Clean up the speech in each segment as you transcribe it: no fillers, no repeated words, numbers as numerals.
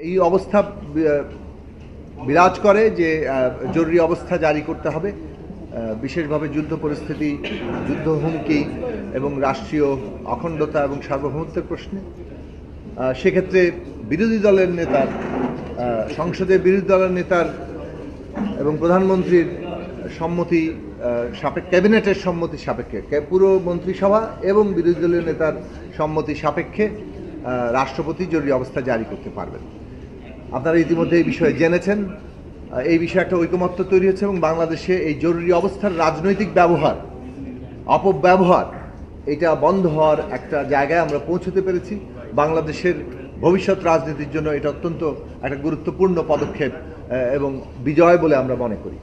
এই অবস্থা বিরাজ করে যে জরুরি অবস্থা জারি করতে হবে, বিশেষভাবে যুদ্ধ পরিস্থিতি, যুদ্ধ হুমকি এবং রাষ্ট্রীয় অখণ্ডতা এবং সার্বভৌমত্বের প্রশ্নে। সেক্ষেত্রে বিরোধী দলের নেতার, সংসদের বিরোধী দলের নেতার এবং প্রধানমন্ত্রীর সম্মতি সাপেক্ষে, ক্যাবিনেটের সম্মতি সাপেক্ষে, পুরো মন্ত্রিসভা এবং বিরোধী দলীয় নেতার সম্মতি সাপেক্ষে রাষ্ট্রপতি জরুরি অবস্থা জারি করতে পারবেন। আপনারা ইতিমধ্যে এই বিষয়ে জেনেছেন। এই বিষয়ে একটা ঐকমত্য তৈরি হচ্ছে এবং বাংলাদেশে এই জরুরি অবস্থার রাজনৈতিক ব্যবহার, অপব্যবহার, এটা বন্ধ হওয়ার একটা জায়গায় আমরা পৌঁছতে পেরেছি। বাংলাদেশের ভবিষ্যৎ রাজনীতির জন্য এটা অত্যন্ত একটা গুরুত্বপূর্ণ পদক্ষেপ এবং বিজয় বলে আমরা মনে করি।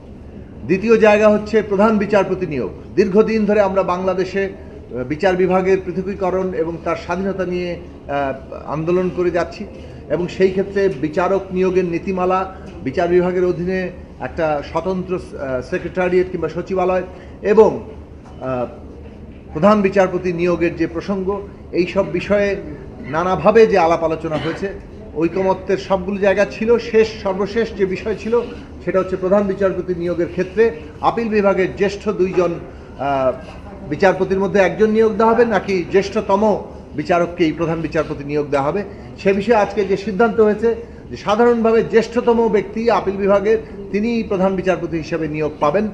দ্বিতীয় জায়গা হচ্ছে প্রধান বিচারপতি নিয়োগ। দীর্ঘদিন ধরে আমরা বাংলাদেশে বিচার বিভাগের পৃথকীকরণ এবং তার স্বাধীনতা নিয়ে আন্দোলন করে যাচ্ছি এবং সেই ক্ষেত্রে বিচারক নিয়োগের নীতিমালা, বিচার বিভাগের অধীনে একটা স্বতন্ত্র সেক্রেটারিয়েট কিংবা সচিবালয় এবং প্রধান বিচারপতি নিয়োগের যে প্রসঙ্গ, এই সব বিষয়ে নানাভাবে যে আলাপ আলোচনা হয়েছে, ঐকমত্যের সবগুলো জায়গা ছিল। সর্বশেষ যে বিষয় ছিল সেটা হচ্ছে প্রধান বিচারপতি নিয়োগের ক্ষেত্রে আপিল বিভাগের জ্যেষ্ঠ দুইজন বিচারপতির মধ্যে একজন নিয়োগ দেওয়া হবে নাকি জ্যেষ্ঠতম বিচারককেই প্রধান বিচারপতি নিয়োগ দেওয়া হবে। সে বিষয়ে আজকে যে সিদ্ধান্ত হয়েছে যে সাধারণভাবে জ্যেষ্ঠতম ব্যক্তি আপিল বিভাগের, তিনিই প্রধান বিচারপতি হিসেবে নিয়োগ পাবেন।